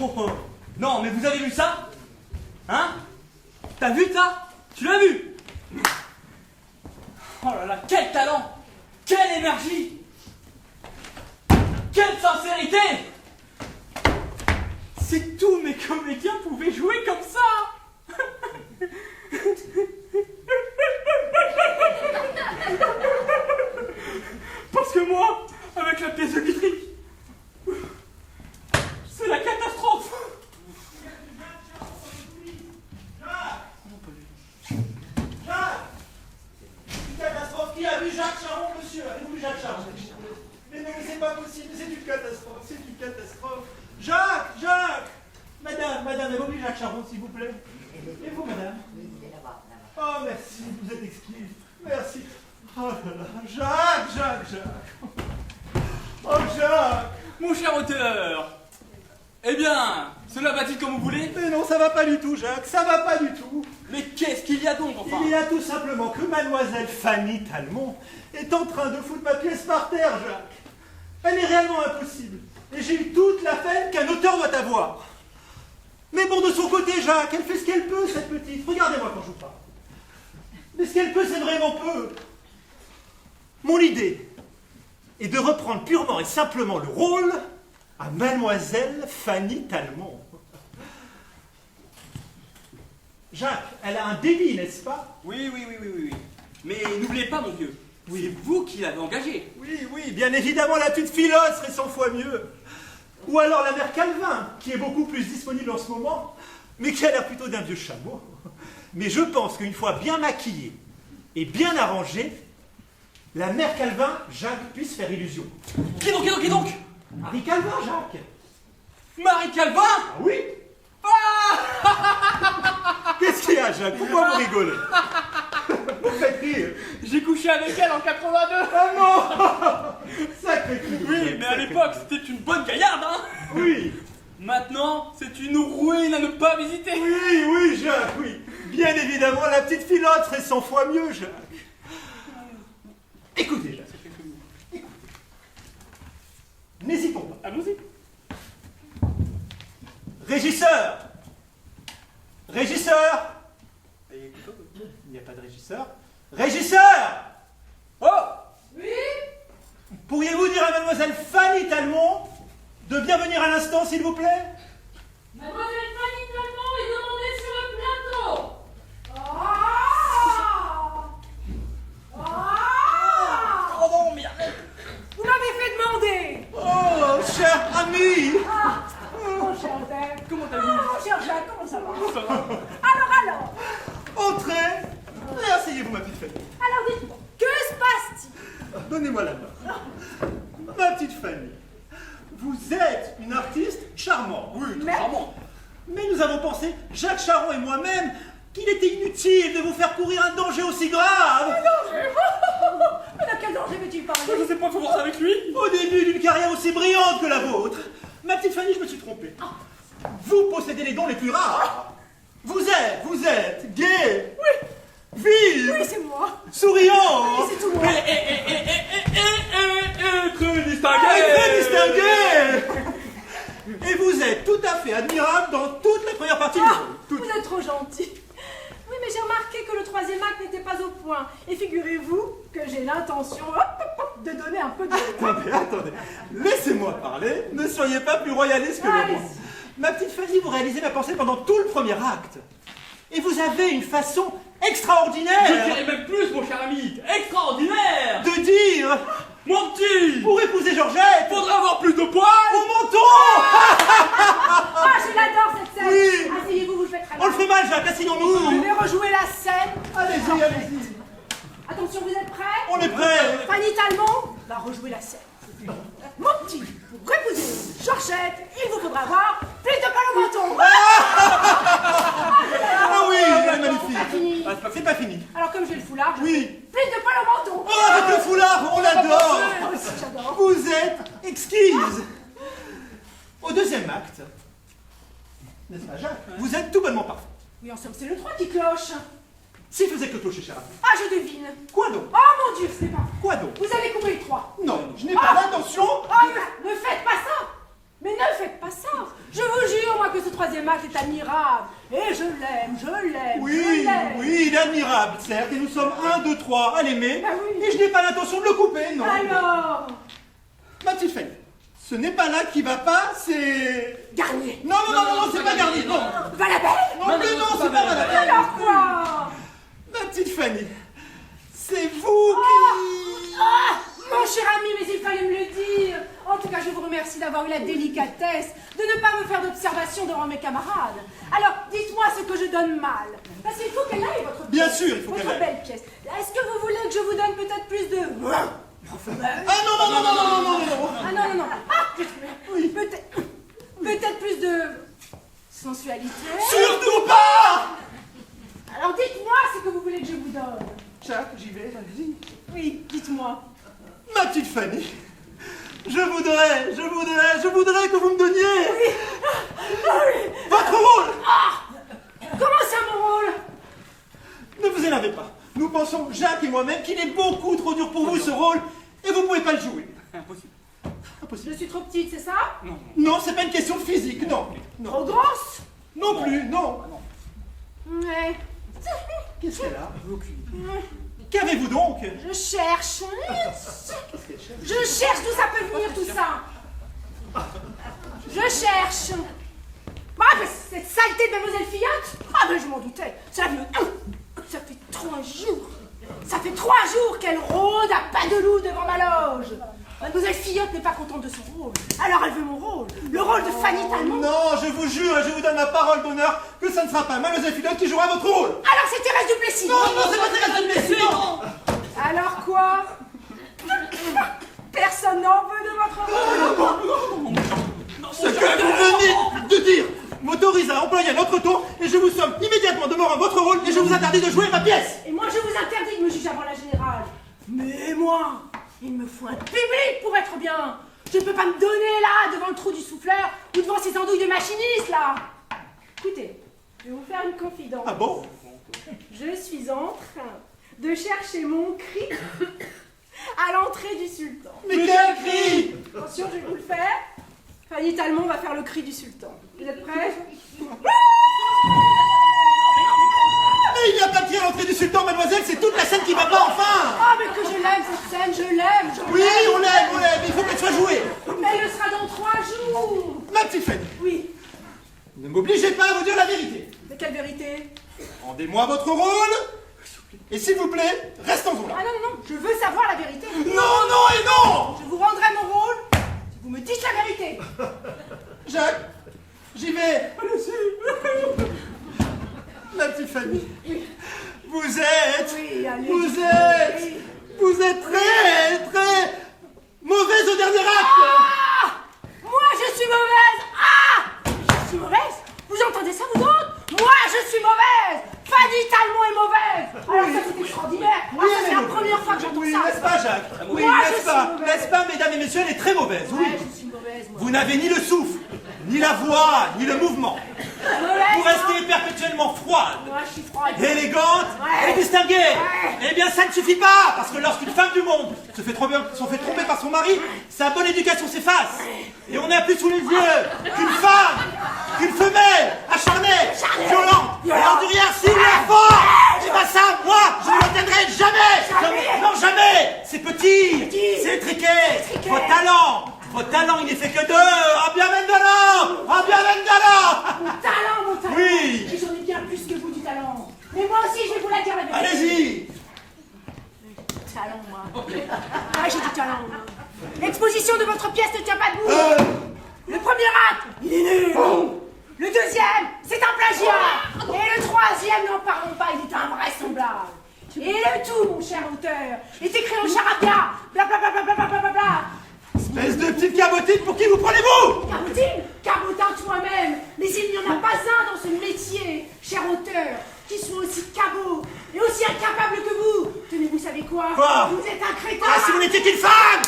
Oh, oh. Non, mais vous avez vu ça? Hein? T'as vu ça? Tu l'as vu? Oh là là, quel talent! Quelle énergie! Quelle sincérité! Si tous mes comédiens pouvaient jouer comme ça! Parce que moi, avec la pièce de Guitry, c'est la catastrophe! Catastrophe. Qui a vu Jacques Charon, monsieur? Avez-vous vu Jacques Charon? Mais non, mais c'est pas possible, c'est une catastrophe, c'est une catastrophe. Jacques! Madame, avez-vous vu Jacques Charon, s'il vous plaît? Et vous, madame? Oh, merci, vous êtes exquise. Merci. Oh là là, Jacques! Oh, Jacques! Mon cher auteur! Eh bien, cela va-t-il comme vous voulez? Mais non, ça va pas du tout, Jacques, ça va pas du tout. Mais qu'est-ce qu'il y a donc, enfin? Il y a tout simplement que mademoiselle Fanny Talmont est en train de foutre ma pièce par terre, Jacques. Elle est réellement impossible. Et j'ai eu toute la peine qu'un auteur doit avoir. Mais bon, de son côté, Jacques, elle fait ce qu'elle peut, cette petite. Regardez-moi quand je vous parle. Mais ce qu'elle peut, c'est vraiment peu. Mon idée est de reprendre purement et simplement le rôle à mademoiselle Fanny Talmont. Jacques, elle a un délit, n'est-ce pas? Oui. Mais n'oubliez pas, mon vieux, c'est vous qui l'avez engagée. Oui, bien évidemment, la petite Philote serait 100 fois mieux. Ou alors la mère Calvin, qui est beaucoup plus disponible en ce moment, mais qui a l'air plutôt d'un vieux chameau. Mais je pense qu'une fois bien maquillée et bien arrangée, la mère Calvin, Jacques, puisse faire illusion. Qui donc? Marie Calvin, Jacques. Marie Calvin? Ah oui. Qu'est-ce qu'il y a, Jacques? Pourquoi vous rigolez? Vous faites rire. J'ai couché avec elle en 82. Ah non. Sacré coup. Oui, mais à l'époque, c'était une bonne gaillarde, hein? Oui. Maintenant, c'est une ruine à ne pas visiter. Oui, Jacques, oui. Bien évidemment, la petite Philote serait 100 fois mieux, Jacques. Écoutez, Jacques. Écoutez. N'hésitons pas. Allons-y. Régisseur. Il n'y a pas de régisseur. Régisseur. Oh! Oui? Pourriez-vous dire à mademoiselle Fanny Talmont de bien venir à l'instant, s'il vous plaît? Mademoiselle Fanny Talmont est demandée sur le plateau. Oh non, mais arrête! Vous m'avez fait demander. Oh, cher ami. Mon cher Jacques. Comment t'as vu? Mon cher Jacques, comment ça va? Ça va? Alors. Entrez. Et asseyez-vous, ma petite Fanny. Alors dites-moi, que se passe-t-il? Donnez-moi la main. Ma petite Fanny, vous êtes une artiste charmante. Oui, Mais- charmant. Mais nous avons pensé, Jacques Charon et moi-même, qu'il était inutile de vous faire courir un danger aussi grave. Danger. Mais de quel danger veux-tu parler? Je sais pas, faut voir ça avec lui. Au début d'une carrière aussi brillante que la vôtre. Ma petite Fanny, je me suis trompé. Vous possédez les dons les plus rares. Vous êtes gay. Oui. Vive. Oui, c'est moi. Souriant. Oui, c'est tout moi. Très distingué. Très distingué. Et vous êtes tout à fait admirable dans toute la première partie du Ah, rôle. Toute. vous êtes trop gentil. Oui, mais j'ai remarqué que le troisième acte n'était pas au point. Et figurez-vous que j'ai l'intention de donner un peu de... Attendez, laissez-moi parler, ne soyez pas plus royaliste que le Allez-y. roi. Ma petite Fanny, vous réalisez ma pensée pendant tout le premier acte. Et vous avez une façon Je extraordinaire dirais même plus, mon cher ami. Extraordinaire. de dire, Mon petit. pour épouser Georgette, Faudrait avoir plus de poils. au menton. Ah, je l'adore cette scène. Oui. Asseyez-vous, vous le faites très On bien. le fait mal, Jacques, Je asseyons-nous. vais rejouer la scène. Allez-y. Attention, vous êtes prêts? On est prêts. Fanny Talmont va rejouer la scène. Mon petit, pour épouser Georgette, il vous faudra avoir plus de poils au menton. Ah oui, elle est Pas magnifique. fini. C'est pas fini. Alors comme j'ai le foulard, je Oui. fais plus de poils au menton. Oh, avec le foulard, on l'adore. Moi aussi, j'adore. Vous êtes exquise. Au deuxième acte, n'est-ce pas, Jacques? Vous êtes tout bonnement parfait. Oui, en somme, c'est le 3 qui cloche. S'il faisait que clocher, cher ami. Ah, je devine. Quoi donc? Oh mon Dieu, c'est pas. Quoi donc? Vous avez coupé le 3. Non, je n'ai pas l'intention. Oh, ne faites pas ça. Mais ne faites pas ça. Je vous jure, admirable. Et je l'aime, je l'aime, je Oui, l'aime. oui, il est admirable, certes, et nous sommes 1, 2, 3 à l'aimer, Ah oui. et je n'ai pas l'intention de le couper, non. Alors, Ma petite Fanny, ce n'est pas là qui va pas, c'est... Garnier. Non, non, non, non, non, c'est pas Garnier, non. Valabelle. Non plus, non, c'est pas Valabelle. Alors quoi? Ma petite Fanny, c'est vous qui... Ah, mon cher ami, mais il fallait me le dire. En tout cas, je vous remercie d'avoir eu la délicatesse de ne pas me faire d'observation devant mes camarades. Alors, dites-moi ce que je donne mal. Parce qu'il faut qu'elle aille, votre pièce. Bien sûr, il faut qu'elle Votre aille. belle pièce. Est-ce que vous voulez que je vous donne peut-être plus de... Ah non, non, non, non, non, non, non, non. Ah non, non, non. Ah, oui. Peut-être plus de... sensualité. Surtout pas. Alors, dites-moi ce que vous voulez que je vous donne. Jacques, j'y vais, allez-y. Oui, dites-moi. Ma petite Fanny, je voudrais que vous me donniez votre rôle. Comment ça, mon rôle? Ne vous énervez pas. Nous pensons, Jacques et moi-même, qu'il est beaucoup trop dur pour vous ce rôle et vous ne pouvez pas le jouer. Impossible. Impossible. Je suis trop petite, c'est ça? Non, c'est pas une question de physique, non. Trop grosse? Non plus, non. Ouais. Qu'est-ce qu'elle a? Qu'avez-vous donc? Je cherche. Je cherche, d'où ça peut venir tout ça? Je cherche. Ah, mais cette saleté de Mademoiselle Fillotte? Ah, mais je m'en doutais. Ça fait 3 jours. Ça fait 3 jours qu'elle rôde à pas de loup devant ma loge. Mademoiselle Fillotte n'est pas contente de son rôle. Alors elle veut mon rôle. Le rôle de Fanny Talmont. Non, je vous jure et je vous donne ma parole d'honneur que ça ne sera pas Mademoiselle Fillotte qui jouera votre rôle. Alors c'est Thérèse Duplessis. Non, non, c'est pas Thérèse Duplessis, non. Alors quoi? Personne n'en veut de votre rôle? Ce que vous venez de dire m'autorise à employer un autre ton et je vous somme immédiatement de mort à votre rôle et je vous interdis de jouer ma pièce. Et moi je vous interdis de me juger avant la générale. Mais moi, il me faut un public pour être bien. Je ne peux pas me donner là devant le trou du souffleur ou devant ces andouilles de machinistes là. Écoutez, je vais vous faire une confidence. Ah bon? Je suis en train de chercher mon cri à l'entrée du sultan. Mais quel cri! Attention, je vais vous le faire. Fanny Talmont va faire le cri du sultan. Vous êtes prêts? Mais il n'y a pas de cri à l'entrée du sultan, mademoiselle, c'est toute la scène qui va pas, enfin! Ah, mais que je l'aime cette scène, je l'aime, Oui, on l'aime, il faut qu'elle soit jouée! Mais elle le sera dans 3 jours. Ma petite Fanny, Oui, ne m'obligez pas à vous dire la vérité. mais quelle vérité? Rendez-moi votre rôle, et s'il vous plaît, restons-en là. Ah non, non, non, je veux savoir la vérité. Non, non et non! Je vous rendrai mon rôle si vous me dites la vérité. Jacques, j'y vais. Allez-y. Ma petite Fanny, vous êtes... Oui, allez. Vous êtes très, très mauvaise au dernier acte. Ah! Moi, je suis mauvaise. Ah! Je suis mauvaise? Vous entendez ça, vous autres? Moi, je suis mauvaise. Fanny Talmont est mauvaise. Alors ça, c'est extraordinaire. Ah, ça, c'est la première fois que j'entends Oui, ça. n'est-ce pas, Jacques? Oui, Moi, je n'est-ce suis pas? mauvaise. N'est-ce pas, mesdames et messieurs, elle est très mauvaise, oui. Ouais, je suis mauvaise, moi. Vous n'avez ni le souffle, ni la voix, ni le mouvement. Mauvaise, Vous restez perpétuellement froide, moi, je suis froide. élégante Ouais. et distinguée. Ouais. Eh bien, ça ne suffit pas, parce que lorsqu'une femme du monde se fait tromper par son mari, sa bonne éducation s'efface. Et on n'a plus sous les yeux qu'une femelle acharnée, violente, et ordurière s'il le faut. Et bien ça, moi, je ne l'atteindrai jamais. Non, jamais. C'est petit, c'est étriqué. Vos talents, il n'est fait que deux. Ah bien Mendala. Mon talent. Oui. Et j'en ai bien plus que vous du talent. Mais moi aussi, je vais vous la dire la vérité. Allez-y. Talent, moi. Ah, j'ai du talent, moi. L'exposition de votre pièce ne tient pas debout. Le premier acte, il est nul. Le deuxième, c'est un plagiat. Et le troisième, n'en parlons pas, il est invraisemblable. Et le tout, mon cher auteur, est écrit en charabia. Blablabla. Espèce de petite cabotine, pour qui vous prenez-vous? Cabotine, cabotin toi-même. Mais il n'y en a pas un dans ce métier, cher auteur, qui soit aussi cabot et aussi incapable que vous. Tenez, vous savez quoi? Quoi? Vous êtes un crétin. Ah, si vous n'étiez qu'une femme!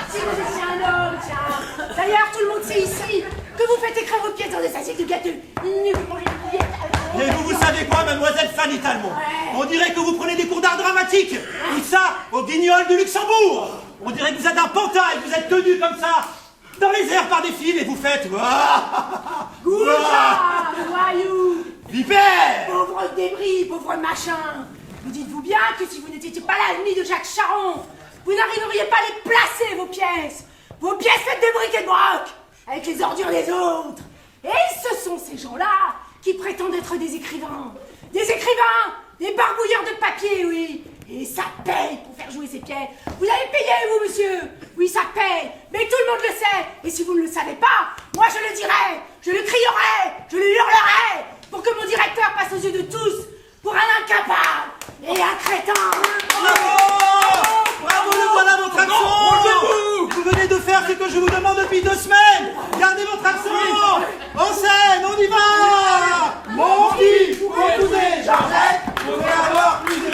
Si vous étiez un homme, tiens. D'ailleurs, tout le monde sait ici que vous faites écrire vos pièces dans des assiettes de gâteaux. Et vous savez quoi, mademoiselle Fanny Talmont? Ouais. On dirait que vous prenez des cours d'art dramatique. Tout ça au Guignol du Luxembourg. On dirait que vous êtes un pantin et que vous êtes tenu comme ça dans les airs par des fils et vous faites... Goujat, voyou, Vipère! pauvre débris, pauvre machin. Vous dites-vous bien que si vous n'étiez pas l'ami de Jacques Charon, vous n'arriveriez pas à les placer, vos pièces faites de briques et de broc, avec les ordures des autres. Et ce sont ces gens-là qui prétendent être des écrivains. Des écrivains, des barbouilleurs de papier, oui. Et ça paye pour faire jouer ces pièces. Vous avez payé, vous, monsieur? Oui, ça paye. Mais tout le monde le sait. Et si vous ne le savez pas, moi je le dirai, je le crierai, je le hurlerai, pour que mon directeur passe aux yeux de tous pour un incapable et un crétin. Bravo! Bravo, le voilà votre action! Vous venez de faire ce que je vous demande depuis 2 semaines! Gardez votre action! En scène, on y va! Mon fils, pour épouser Georgette, vous pouvez avoir plus de